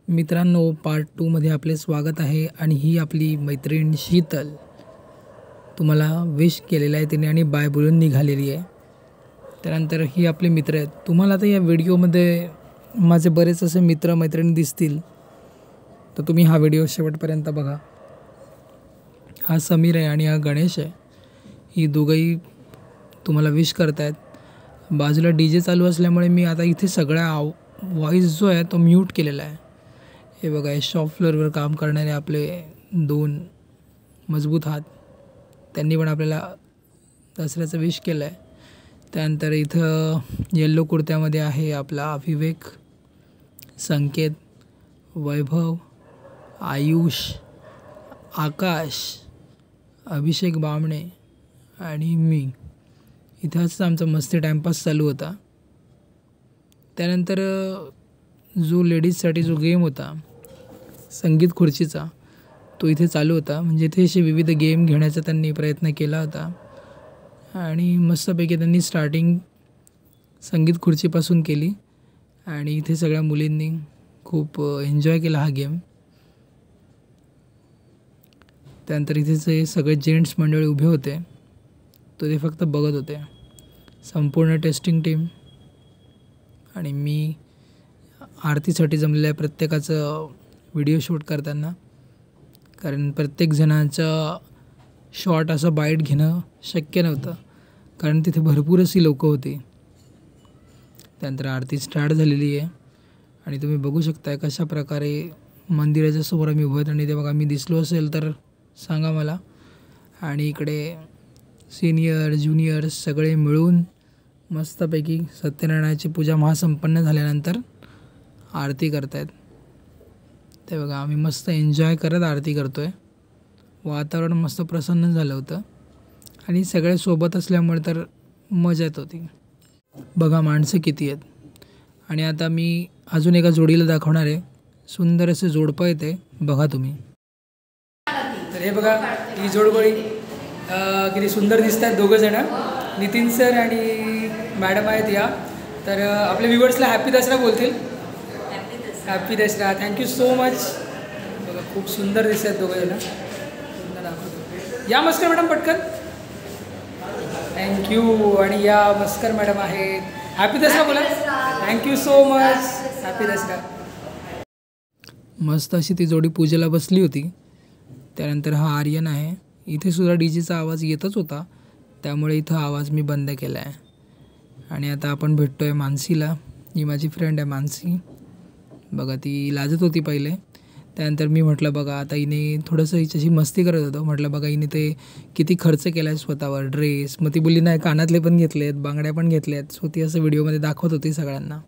मित्रांनो, पार्ट 2 मध्ये आपले स्वागत आहे. आणि ही आपली मैत्रीण शीतल तुम्हाला विश केलेला आहे तिने आणि बाय बोलून निघालेली आहे. त्यानंतर ही आपले मित्र आहेत. तुम्हाला आता या व्हिडिओमध्ये माझे बरेच असे मित्र मैत्रिणी दिसतील, तर तुम्ही हा व्हिडिओ शेवटपर्यंत बघा. हा समीर आहे आणि हा गणेश आहे. ही दोघंही तुम्हाला विश करतायत. बाजूला DJ चालू असल्यामुळे मी आता इथे सगळ्या व्हॉइस जो आहे तो म्यूट केलेला आहे. हे बघा, हे शॉप फ्लोअरवर काम करणारे आपले 2 मजबूत हात, त्यांनी पण आपल्याला दसऱ्याचं विश केलं आहे. त्यानंतर इथं येल्लो कुर्त्यामध्ये आहे आपला विवेक, संकेत, वैभव, आयुष, आकाश, अभिषेक बामणे आणि मी. इथंच आमचा मस्ती टाईमपास चालू होता. त्यानंतर जो लेडीजसाठी जो गेम होता संगीत खुर्चीचा, तो इथे चालू होता. म्हणजे इथे असे विविध गेम घेण्याचा त्यांनी प्रयत्न केला होता आणि मस्तपैकी त्यांनी स्टार्टिंग संगीत खुर्चीपासून केली आणि इथे सगळ्या मुलींनी खूप एन्जॉय केला हा गेम. त्यानंतर इथेचे सगळे जेंट्स मंडळी उभे होते, तो ते फक्त बघत होते. संपूर्ण टेस्टिंग टीम आणि मी आरतीसाठी जमलेल्या प्रत्येकाचं व्हिडिओ शूट करताना, कारण प्रत्येक जणांचं शॉट असं बाईट घेणं शक्य नव्हतं, कारण तिथे भरपूर अशी लोकं होती. त्यानंतर आरती स्टार्ट झालेली आहे आणि तुम्ही बघू शकताय कशा प्रकारे मंदिराच्या समोर आम्ही उभं आहेत. आणि ते बघा, मी दिसलो असेल तर सांगा मला. आणि इकडे सिनियर ज्युनियर सगळे मिळून मस्तपैकी सत्यनारायणाची पूजा महासंपन्न झाल्यानंतर आरती करतायत. ते बघा, आम्ही मस्त एन्जॉय करत आरती करतो आहे. वातावरण मस्त प्रसन्न झालं होतं आणि सगळे सोबत असल्यामुळे तर मजा येत होती. बघा माणसं किती आहेत. आणि आता मी अजून एका जोडीला दाखवणार आहे. सुंदर असे जोडपं येते, बघा तुम्ही. तर हे बघा, ही जोडगोळी किती सुंदर दिसत आहेत. दोघं जण, नितीन सर आणि मॅडम आहेत या. तर आपल्या व्ह्युअर्सला हॅपी दसरा बोलतील. Happy Dasara. Thank you so much. बघा, खूप सुंदर दिसत आहेत दोघं जण. या मस्कर मॅडम पटकन. थँक्यू. आणि या मस्कर मॅडम आहेत. हॅपी दसरा बोला. Thank you so much. Happy Dasara. मस्त अशी ती जोडी पूजेला बसली होती. त्यानंतर हा आर्यन आहे. इथे सुद्धा DJचा आवाज येतच होता, त्यामुळे इथं आवाज मी बंद केला आहे. आणि आता आपण भेटतो आहे मानसीला. ही माझी फ्रेंड आहे मानसी. बघा, ती लाजत होती पहिले. त्यानंतर मी म्हटलं बघा, आता हिने थोडंसं हिच्याशी मस्ती करत होतो. म्हटलं बघा, हिने ते किती खर्च केला आहे स्वतःवर, ड्रेस. मग ती बोलली नाही, कानातले पण घेतले आहेत, बांगड्या पण घेतल्या आहेत. सो ती असं व्हिडिओमध्ये दाखवत होती सगळ्यांना.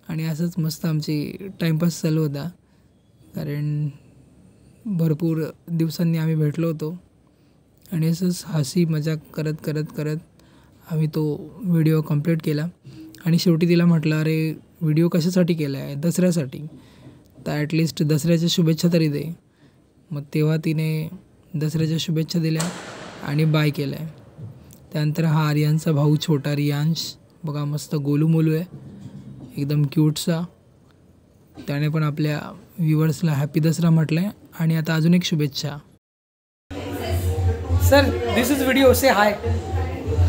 आणि असंच मस्त आमची टाईमपास चालू होता, कारण भरपूर दिवसांनी आम्ही भेटलो होतो. आणि असंच हसी मजाक करत करत करत आम्ही तो व्हिडिओ कंप्लीट केला. आणि शेवटी तिला म्हटलं, अरे व्हिडिओ कशासाठी केला आहे? दसऱ्यासाठी. तर ॲटलिस्ट दसऱ्याच्या शुभेच्छा तरी दे. मग तेव्हा तिने दसऱ्याच्या शुभेच्छा दिल्या आणि बाय केलं आहे. त्यानंतर हा आर्यनचा भाऊ छोटा रियांश, बघा मस्त गोलू मोलू आहे, एकदम क्यूटसा. त्याने पण आपल्या व्ह्युअर्सला हॅपी दसरा म्हटलं आहे. आणि आता अजून एक शुभेच्छा. Sir, this is video. Say hi.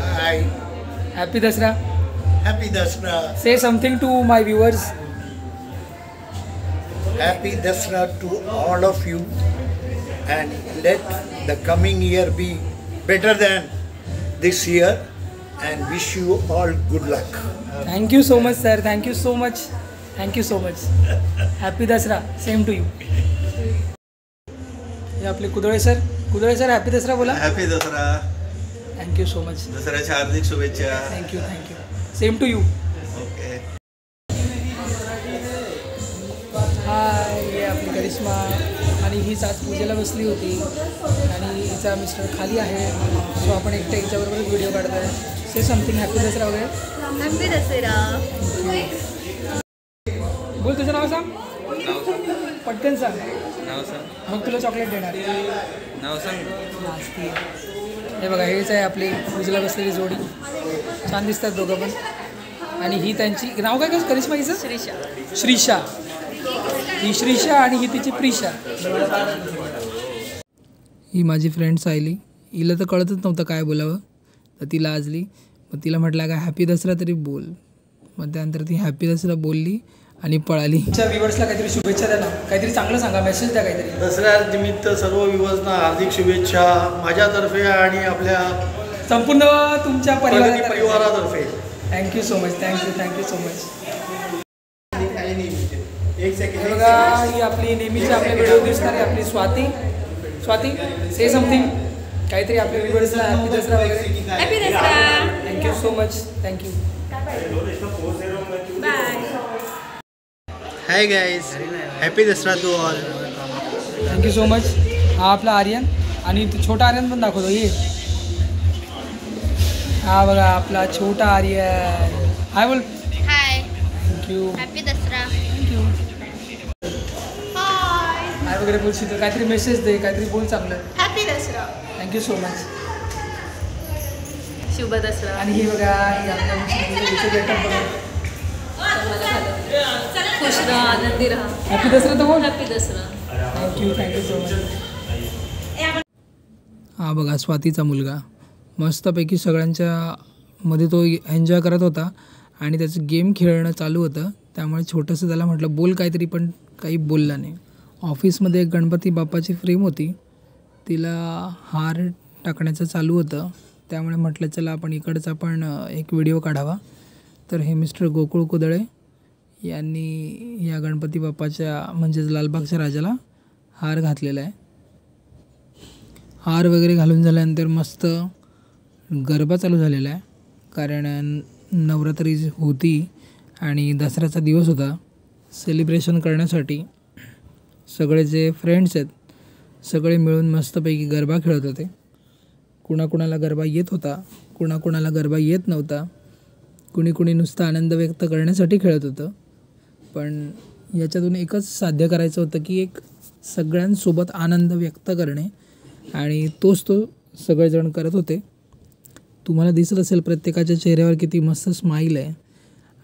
Hi. Happy Dasara. Happy Dasra. Say something to my viewers. Happy Dasra to all of you, and let the coming year be better than this year, and wish you all good luck. Thank you so much, sir. Thank you so much. Thank you so much. Happy Dasra. Same to you. हे आपले Kudale sir. Kudale sir, happy Dasara बोला. Happy Dasara. Thank you so much. दसऱ्याच्या हार्दिक शुभेच्छा. Thank you thank you. Same to you. Okay. Hi, हे आपली करिश्मा. आणि हीच आज पूजेला बसली होती आणि हिचा मिस्टर खाली आहे. सो आपण एकट्या हिच्याबरोबरच व्हिडिओ काढतो आहे. से समथिंग. हॅपी दसरा वगैरे. हॅपी दसरा. बोल, तुझं नाव सांग. पटकन सांग. नाव सांग. मग तुला चॉकलेट देणार. नाव सांग. नाचती. हे बघा, हेच आहे आपली पूजेला बसलेली जोडी. छान दिसतात दोघं पण. आणि ही त्यांची नाव काय करिश्मा हिचं? श्रीशा. श्रीशा. ही श्रीषा आणि ही तिची प्रिशा. ही माझी फ्रेंड सायली. हिला तर कळतच नव्हतं काय बोलावं, तर ती लाजली. मग तिला म्हटलं काय हॅपी दसरा तरी बोल. मग त्यानंतर ती हॅपी दसरा बोलली आणि पळाली. तुमच्या व्ह्युअर्सला काहीतरी शुभेच्छा द्या ना, काहीतरी चांगलं सांगा, मेसेज द्या काहीतरी. दसऱ्यानिमित्त सर्व व्ह्युअर्सना हार्दिक शुभेच्छा माझ्यातर्फे आणि आपल्या संपूर्ण तुमच्या परिवारातर्फे. Thank you so much, thank you so much. एक सेकंड. बघा ही आपली नेहमीची आपल्या व्हिडिओ दिसणारी आपली स्वाती. स्वाती से समथिंग, काहीतरी आपल्या व्ह्युअर्सला हॅपी दसरा वगैरे. Happy Dasara. Thank you so much. Thank you. Bye. Hi guys, happy Dasara to all. Thank you so much. हा आपला आर्यन आणि छोटा आर्यन पण दाखवतो. ये हा बघा आपला छोटा आर्यन. हाय बोल. Hi. Thank you. Happy Dasara. Thank you. Hi. Hi वगैरे बोलशील तर काहीतरी मेसेज दे, काहीतरी बोल चांगलं. Happy Dasara. Thank you so much. शुभ दसरा. आणि ही बघा ही आपल्या गेटअप बघा. खुश राहा, आनंदी राहा. हॅपी दसरा तर बोल. Happy Dasara. Thank you so much. हा बघा स्वातीचा मुलगा मस्तपैकी सगळ्यांच्या मध्ये तो एन्जॉय करत होता आणि त्याचं गेम खेळणं चालू होतं. त्यामुळे छोटंसं त्याला म्हटलं बोल काहीतरी, पण काही बोलला नाही. ऑफिसमध्ये एक गणपती बाप्पाची फ्रेम होती, तिला हार टाकण्याचं चालू होतं. त्यामुळे म्हटलं चला आपण इकडचा पण एक व्हिडिओ काढावा. तर हे मिस्टर गोकुळ कुदळे यांनी या गणपती बाप्पाच्या म्हणजेच लालबागच्या राजाला हार घातलेला आहे. हार वगैरे घालून झाल्यानंतर मस्त गरबा चालू झालेला आहे, कारण नवरात्री होती आणि दसऱ्याचा दिवस होता. सेलिब्रेशन करण्यासाठी सगळे जे फ्रेंड्स आहेत सगळे मिळून मस्तपैकी गरबा खेळत होते. कुणाकुणाला गरबा येत होता, कुणाकुणाला गरबा येत नव्हता, कुणी नुसता आनंद व्यक्त करण्यासाठी खेळत होतं. पण याच्यातून एकच साध्य करायचं होतं की एक सगळ्यांसोबत आनंद व्यक्त करणे, आणि तोच तो सगळेजण करत होते. तुम्हाला दिसत असेल प्रत्येकाच्या चेहऱ्यावर किती मस्त स्माईल आहे,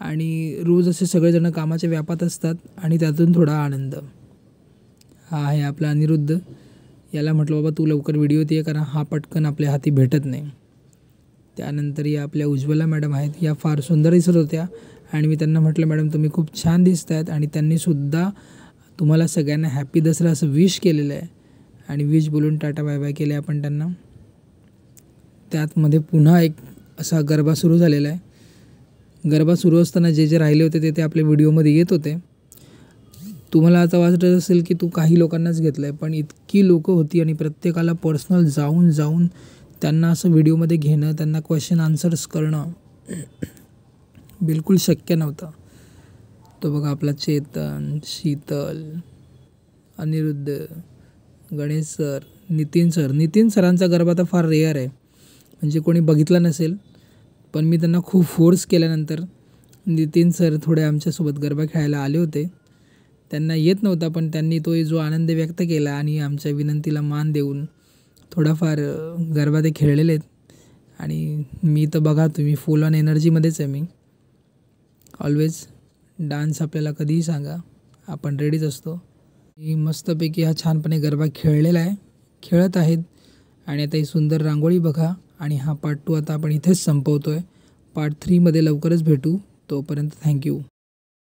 आणि रोज असे सगळेजण कामाच्या व्यापात असतात आणि त्यातून थोडा आनंद. हा आहे आपला अनिरुद्ध. याला म्हटलं बाबा तू लवकर व्हिडिओत ये, कारण हा पटकन आपल्या हाती भेटत नाही. त्यानंतर या आपल्या उज्ज्वला मॅडम आहेत, या फार सुंदर दिसत होत्या आणि मी त्यांना म्हटलं मॅडम तुम्ही खूप छान दिसत आहेत, आणि त्यांनीसुद्धा तुम्हाला सगळ्यांना हॅपी दसरा असं विश केलेलं आहे आणि विश बोलून टाटा बाय बाय केले आपण त्यांना. त्यातमध्ये पुन्हा एक असा गरबा सुरू झालेला आहे. गरबा सुरू असताना जे जे राहिले होते ते आपल्या व्हिडिओमध्ये येत होते. तुम्हाला आता वाटत असेल की तू काही लोकांनाच घेतलं आहे, पण इतकी लोकं होती आणि प्रत्येकाला पर्सनल जाऊन त्यांना असं व्हिडिओमध्ये घेणं, त्यांना क्वेश्चन आन्सर्स करणं बिलकुल शक्य नव्हतं. तो बघा आपला चेतन, शीतल, अनिरुद्ध, गणेश सर, नितीन सरांचा गरबा तर फार रेअर आहे, म्हणजे कोणी बघितला नसेल. पण मी त्यांना खूप फोर्स केल्यानंतर नितीन सर थोडे आमच्यासोबत गरबा खेळायला आले होते. त्यांना येत नव्हता, पण त्यांनी तो जो आनंद व्यक्त केला आणि आमच्या विनंतीला मान देऊन थोडाफार गरबा ते खेळलेले आहेत. आणि मी तर बघा तुम्ही फुल ऑन एनर्जीमध्येच आहे. मी ऑलवेज डान्स आपल्याला कधीही सांगा, आपण रेडीच असतो. मी मस्तपैकी हा छानपणे गरबा खेळलेला आहे, खेळत आहेत. आणि आता ही सुंदर रांगोळी बघा. आणि हा पार्ट 2 आता आपण इथेच संपवतो आहे. पार्ट 3 मध्ये लवकरच भेटू. तोपर्यंत थँक्यू.